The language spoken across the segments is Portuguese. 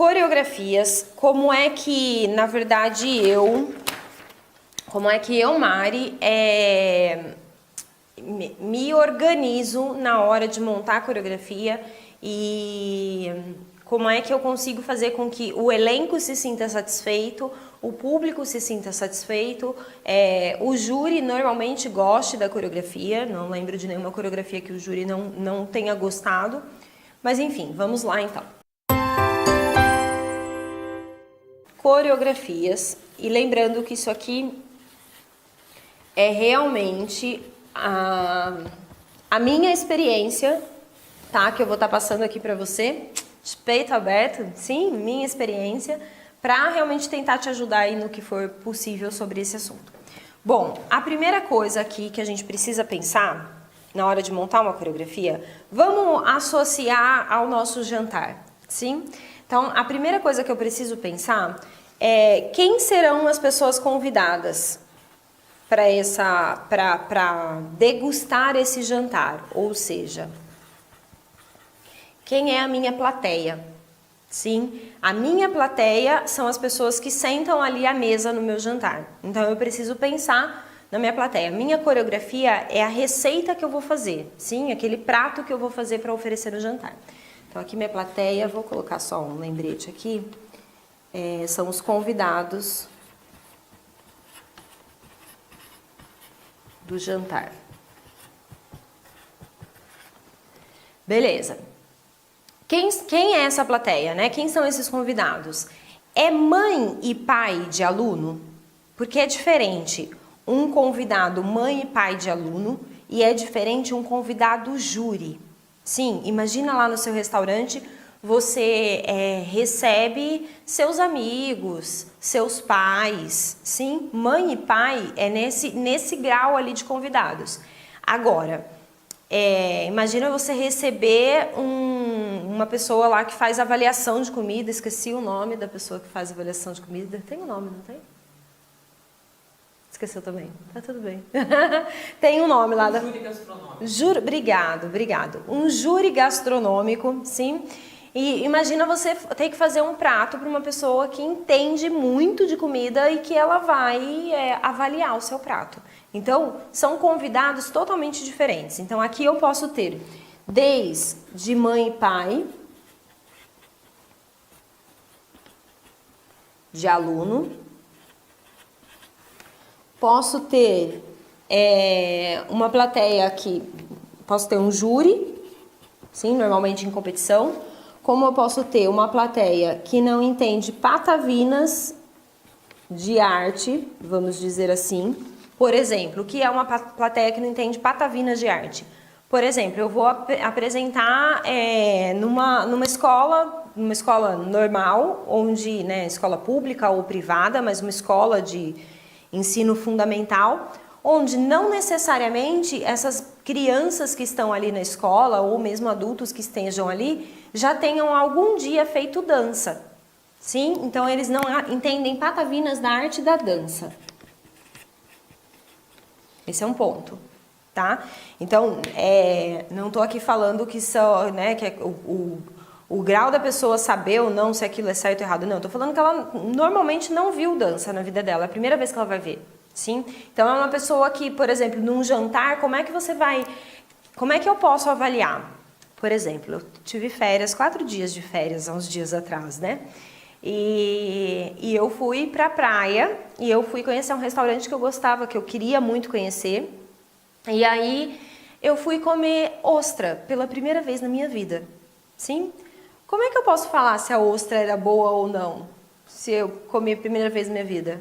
coreografias, como é que, na verdade, Mari, me organizo na hora de montar a coreografia e como é que eu consigo fazer com que o elenco se sinta satisfeito, o público se sinta satisfeito, o júri normalmente goste da coreografia, não lembro de nenhuma coreografia que o júri não tenha gostado, mas enfim, vamos lá então. Coreografias, e lembrando que isso aqui é realmente a minha experiência, tá? Que eu vou estar passando aqui pra você, de peito aberto, sim, minha experiência, pra realmente tentar te ajudar aí no que for possível sobre esse assunto. Bom, a primeira coisa aqui que a gente precisa pensar na hora de montar uma coreografia, vamos associar ao nosso jantar, sim? Então, a primeira coisa que eu preciso pensar é quem serão as pessoas convidadas para degustar esse jantar, ou seja, quem é a minha plateia? Sim, a minha plateia são as pessoas que sentam ali à mesa no meu jantar. Então eu preciso pensar na minha plateia. Minha coreografia é a receita que eu vou fazer, sim, aquele prato que eu vou fazer para oferecer no jantar. Então aqui minha plateia, vou colocar só um lembrete aqui, são os convidados do jantar. Beleza. Quem é essa plateia, né? Quem são esses convidados? É mãe e pai de aluno? Porque é diferente um convidado mãe e pai de aluno e é diferente um convidado júri. Sim, imagina lá no seu restaurante, você recebe seus amigos, seus pais, sim? Mãe e pai é nesse grau ali de convidados. Agora, imagina você receber uma pessoa lá que faz avaliação de comida, esqueci o nome da pessoa que faz avaliação de comida, tem um nome, não tem? Esqueceu também, tá tudo bem. Tem um nome lá. Júri gastronômico. Obrigado. Um júri gastronômico, sim. E imagina você ter que fazer um prato para uma pessoa que entende muito de comida e que ela vai avaliar o seu prato. Então, são convidados totalmente diferentes. Então, aqui eu posso ter desde mãe e pai, de aluno, posso ter uma plateia aqui, posso ter um júri, sim, normalmente em competição, como eu posso ter uma plateia que não entende patavinas de arte, vamos dizer assim. Por exemplo, o que é uma plateia que não entende patavinas de arte? Por exemplo, eu vou apresentar numa escola normal, onde, né, escola pública ou privada, mas uma escola de ensino fundamental, onde não necessariamente essas crianças que estão ali na escola, ou mesmo adultos que estejam ali, já tenham algum dia feito dança. Sim? Então eles não entendem patavinas da arte da dança. Esse é um ponto, tá? Então, não estou aqui falando que só, né, que o grau da pessoa saber ou não se aquilo é certo ou errado. Não, estou falando que ela normalmente não viu dança na vida dela, é a primeira vez que ela vai ver. Sim? Então é uma pessoa que, por exemplo, num jantar, como é que eu posso avaliar? Por exemplo, eu tive férias, 4 dias de férias há uns dias atrás, né? E eu fui pra praia e eu fui conhecer um restaurante que eu gostava, que eu queria muito conhecer. E aí eu fui comer ostra pela primeira vez na minha vida. Sim? Como é que eu posso falar se a ostra era boa ou não? Se eu comi a primeira vez na minha vida?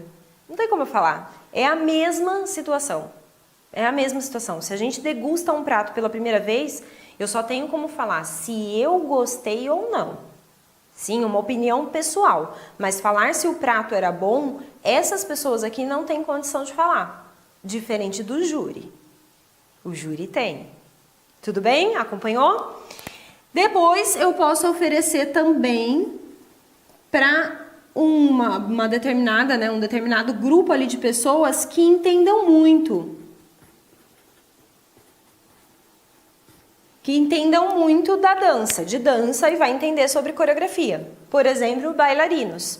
Não tem como eu falar. É a mesma situação. É a mesma situação. Se a gente degusta um prato pela primeira vez, eu só tenho como falar se eu gostei ou não. Sim, uma opinião pessoal. Mas falar se o prato era bom, essas pessoas aqui não têm condição de falar. Diferente do júri. O júri tem. Tudo bem? Acompanhou? Depois eu posso oferecer também para uma determinada, né, um determinado grupo ali de pessoas que entendam muito. que entendam muito da dança, de dança, e vai entender sobre coreografia. Por exemplo, bailarinos.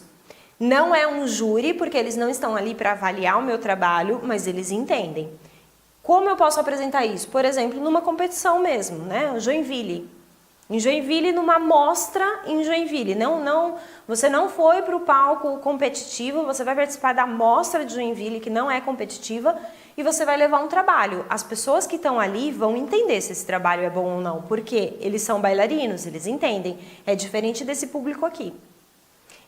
Não é um júri, porque eles não estão ali para avaliar o meu trabalho, mas eles entendem. Como eu posso apresentar isso? Por exemplo, numa competição mesmo, né? Joinville. Em Joinville, numa mostra em Joinville. Você não foi para o palco competitivo, você vai participar da mostra de Joinville, que não é competitiva, e você vai levar um trabalho. As pessoas que estão ali vão entender se esse trabalho é bom ou não, porque eles são bailarinos, eles entendem. É diferente desse público aqui.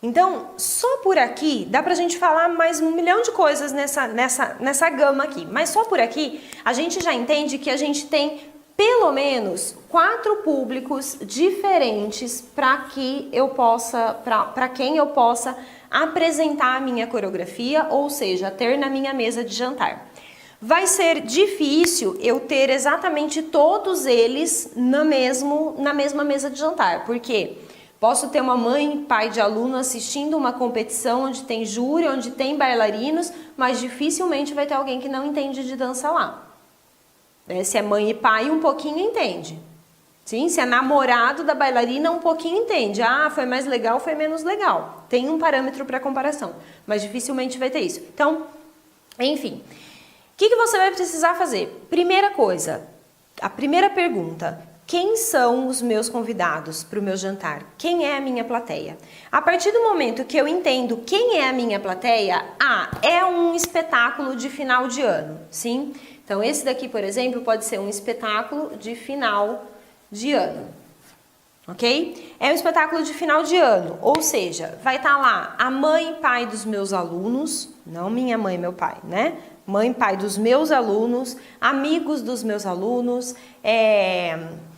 Então, só por aqui, dá pra gente falar mais 1 milhão de coisas nessa gama aqui. Mas só por aqui, a gente já entende que a gente tem pelo menos 4 públicos diferentes para quem eu possa apresentar a minha coreografia, ou seja, ter na minha mesa de jantar. Vai ser difícil eu ter exatamente todos eles na mesma mesa de jantar, porque posso ter uma mãe e pai de aluno assistindo uma competição onde tem júri, onde tem bailarinos, mas dificilmente vai ter alguém que não entende de dança lá. Se é mãe e pai, um pouquinho entende. Sim, se é namorado da bailarina, um pouquinho entende. Ah, foi mais legal, foi menos legal. Tem um parâmetro para comparação, mas dificilmente vai ter isso. Então, enfim, o que você vai precisar fazer? Primeira coisa, a primeira pergunta: quem são os meus convidados para o meu jantar? Quem é a minha plateia? A partir do momento que eu entendo quem é a minha plateia, é um espetáculo de final de ano, sim? Então, esse daqui, por exemplo, pode ser um espetáculo de final de ano, ok? É um espetáculo de final de ano, ou seja, vai estar lá a mãe e pai dos meus alunos, não minha mãe e meu pai, né? Mãe e pai dos meus alunos, amigos dos meus alunos,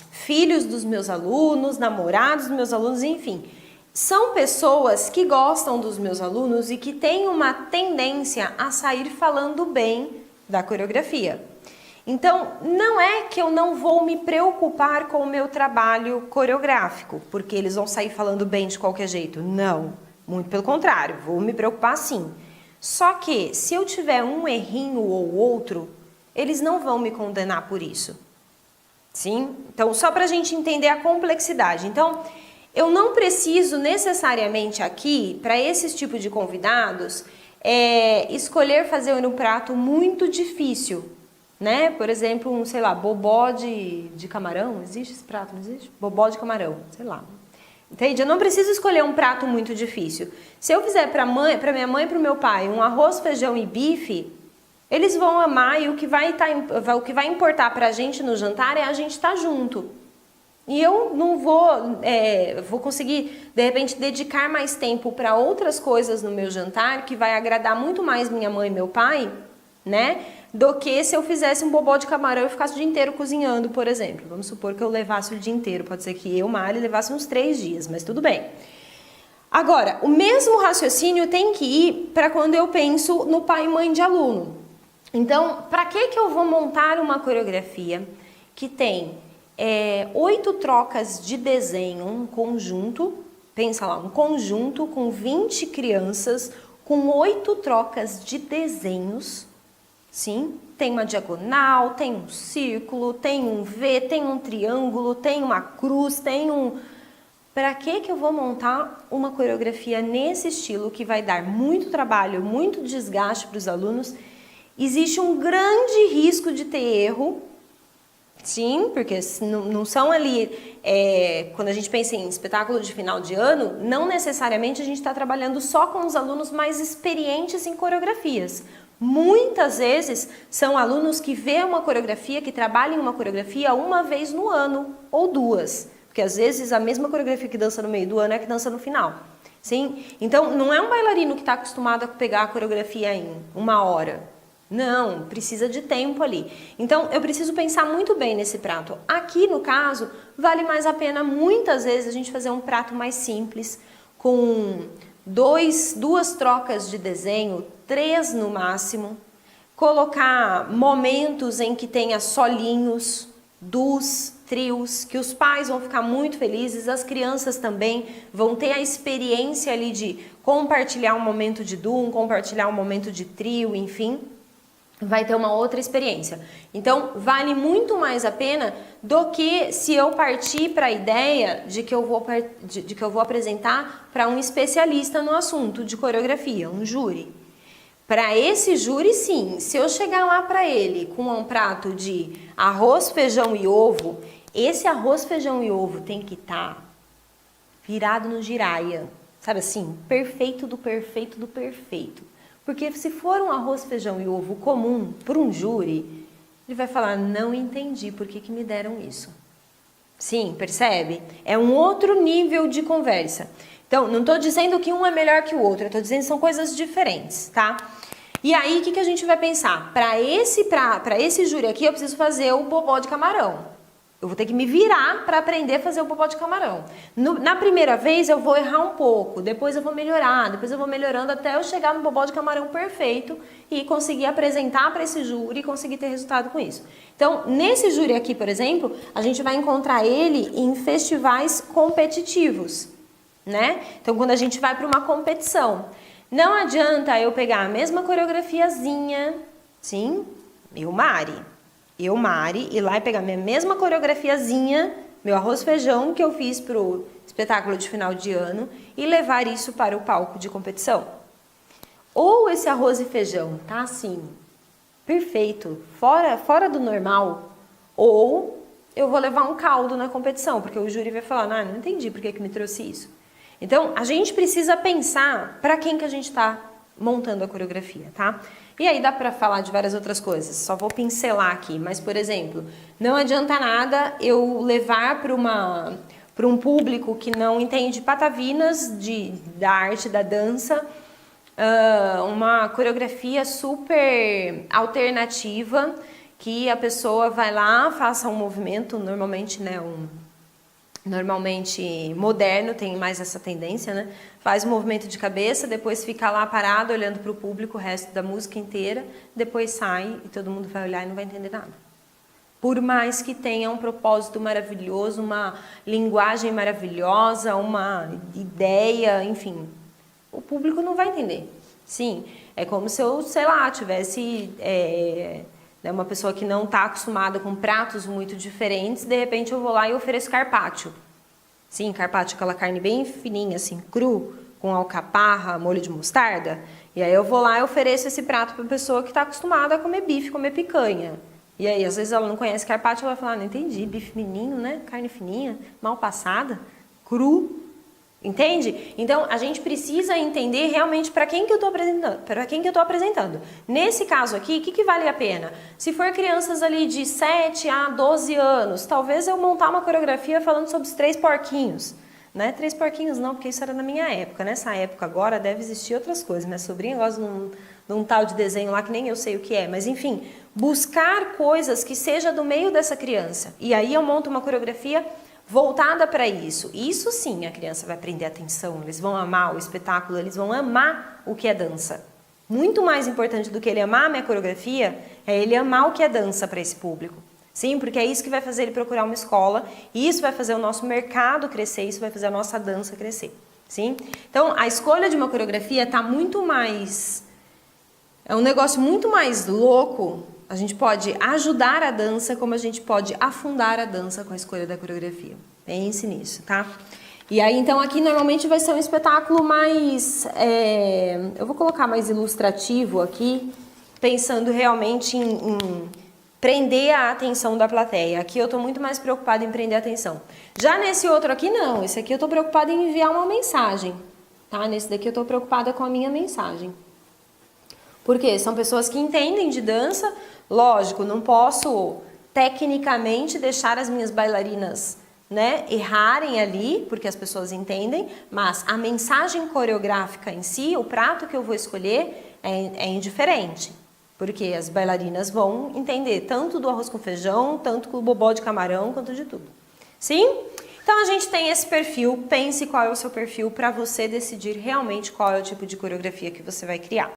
filhos dos meus alunos, namorados dos meus alunos, enfim. São pessoas que gostam dos meus alunos e que têm uma tendência a sair falando bem da coreografia. Então, não é que eu não vou me preocupar com o meu trabalho coreográfico, porque eles vão sair falando bem de qualquer jeito. Não, muito pelo contrário, vou me preocupar sim. Só que, se eu tiver um errinho ou outro, eles não vão me condenar por isso. Sim? Então, só para a gente entender a complexidade. Então, eu não preciso necessariamente aqui, para esses tipos de convidados, escolher fazer um prato muito difícil, né? Por exemplo, sei lá, bobó de camarão. Existe esse prato, não existe? Bobó de camarão, sei lá. Entende? Eu não preciso escolher um prato muito difícil. Se eu fizer para minha mãe e para o meu pai um arroz, feijão e bife, eles vão amar, e o que vai importar para a gente no jantar é a gente estar junto. E eu não vou conseguir, de repente, dedicar mais tempo para outras coisas no meu jantar, que vai agradar muito mais minha mãe e meu pai, né? Do que se eu fizesse um bobó de camarão e ficasse o dia inteiro cozinhando, por exemplo. Vamos supor que eu levasse o dia inteiro, pode ser que eu, Mari, levasse uns 3 dias, mas tudo bem. Agora, o mesmo raciocínio tem que ir para quando eu penso no pai e mãe de aluno. Então, para que eu vou montar uma coreografia que tem 8 trocas de desenho, um conjunto, pensa lá, um conjunto com 20 crianças, com 8 trocas de desenhos, sim? Tem uma diagonal, tem um círculo, tem um V, tem um triângulo, tem uma cruz, tem um... Para que eu vou montar uma coreografia nesse estilo que vai dar muito trabalho, muito desgaste para os alunos? Existe um grande risco de ter erro. Sim, porque não são ali, quando a gente pensa em espetáculo de final de ano, não necessariamente a gente está trabalhando só com os alunos mais experientes em coreografias. Muitas vezes são alunos que vêem uma coreografia, que trabalham uma coreografia uma vez no ano ou 2. Porque às vezes a mesma coreografia que dança no meio do ano é que dança no final. Sim? Então não é um bailarino que está acostumado a pegar a coreografia em 1 hora. Não, precisa de tempo ali. Então, eu preciso pensar muito bem nesse prato. Aqui, no caso, vale mais a pena, muitas vezes, a gente fazer um prato mais simples, com 2 trocas de desenho, 3 no máximo. Colocar momentos em que tenha solinhos, dus, trios, que os pais vão ficar muito felizes, as crianças também vão ter a experiência ali de compartilhar um momento de duo, compartilhar um momento de trio, enfim. vai ter uma outra experiência. Então, vale muito mais a pena do que se eu partir para a ideia de que eu vou apresentar para um especialista no assunto de coreografia, um júri. Para esse júri, sim, se eu chegar lá para ele com um prato de arroz, feijão e ovo, esse arroz, feijão e ovo tem que estar virado no giraia, sabe assim, perfeito do perfeito do perfeito. Porque se for um arroz, feijão e ovo comum para um júri, ele vai falar, não entendi por que me deram isso. Sim, percebe? É um outro nível de conversa. Então, não estou dizendo que um é melhor que o outro, eu estou dizendo que são coisas diferentes, tá? E aí, o que a gente vai pensar? Para esse júri aqui, eu preciso fazer o bobó de camarão. Eu vou ter que me virar para aprender a fazer o bobó de camarão. Na primeira vez eu vou errar um pouco, depois eu vou melhorar, depois eu vou melhorando até eu chegar no bobó de camarão perfeito e conseguir apresentar para esse júri e conseguir ter resultado com isso. Então, nesse júri aqui, por exemplo, a gente vai encontrar ele em festivais competitivos, né? Então, quando a gente vai para uma competição, não adianta eu pegar a mesma coreografiazinha, sim, eu, Mari, ir lá e pegar minha mesma coreografiazinha, meu arroz feijão que eu fiz pro espetáculo de final de ano e levar isso para o palco de competição. Ou esse arroz e feijão tá assim, perfeito, fora do normal, ou eu vou levar um caldo na competição, porque o júri vai falar, não entendi por que me trouxe isso. Então, a gente precisa pensar para quem que a gente está montando a coreografia, tá? E aí dá para falar de várias outras coisas, só vou pincelar aqui, mas, por exemplo, não adianta nada eu levar para um público que não entende patavinas da arte da dança, uma coreografia super alternativa, que a pessoa vai lá, faça um movimento, normalmente, né, normalmente moderno, tem mais essa tendência, né? Faz um movimento de cabeça, depois fica lá parado olhando para o público o resto da música inteira, depois sai e todo mundo vai olhar e não vai entender nada. Por mais que tenha um propósito maravilhoso, uma linguagem maravilhosa, uma ideia, enfim, o público não vai entender. Sim, é como se eu, sei lá, tivesse uma pessoa que não está acostumada com pratos muito diferentes, de repente eu vou lá e ofereço carpaccio. Sim, carpaccio, aquela carne bem fininha, assim, cru, com alcaparra, molho de mostarda. E aí eu vou lá e ofereço esse prato para a pessoa que está acostumada a comer bife, comer picanha. E aí, às vezes ela não conhece carpaccio, ela vai falar, não entendi, bife fininho, né? Carne fininha, mal passada, cru. Entende? Então, a gente precisa entender realmente para quem que eu estou apresentando. Nesse caso aqui, o que vale a pena? Se for crianças ali de 7 a 12 anos, talvez eu montar uma coreografia falando sobre os 3 porquinhos. Né? 3 porquinhos não, porque isso era na minha época. Nessa época agora deve existir outras coisas. Minha sobrinha gosta de um tal de desenho lá que nem eu sei o que é. Mas enfim, buscar coisas que seja do meio dessa criança. E aí eu monto uma coreografia voltada para isso. Isso sim, a criança vai prender atenção, eles vão amar o espetáculo, eles vão amar o que é dança. Muito mais importante do que ele amar a minha coreografia, é ele amar o que é dança para esse público. Sim, porque é isso que vai fazer ele procurar uma escola, e isso vai fazer o nosso mercado crescer, isso vai fazer a nossa dança crescer. Sim? Então, a escolha de uma coreografia está muito mais... É um negócio muito mais louco. A gente pode ajudar a dança, como a gente pode afundar a dança com a escolha da coreografia. Pense nisso, tá? E aí, então, aqui normalmente vai ser um espetáculo mais... eu vou colocar mais ilustrativo aqui, pensando realmente em prender a atenção da plateia. Aqui eu estou muito mais preocupada em prender a atenção. Já nesse outro aqui, não. Esse aqui eu estou preocupada em enviar uma mensagem, tá? Nesse daqui eu estou preocupada com a minha mensagem. Porque são pessoas que entendem de dança. Lógico, não posso tecnicamente deixar as minhas bailarinas, né, errarem ali, porque as pessoas entendem, mas a mensagem coreográfica em si, o prato que eu vou escolher é indiferente, porque as bailarinas vão entender tanto do arroz com feijão, tanto do bobó de camarão, quanto de tudo. Sim? Então a gente tem esse perfil, pense qual é o seu perfil para você decidir realmente qual é o tipo de coreografia que você vai criar.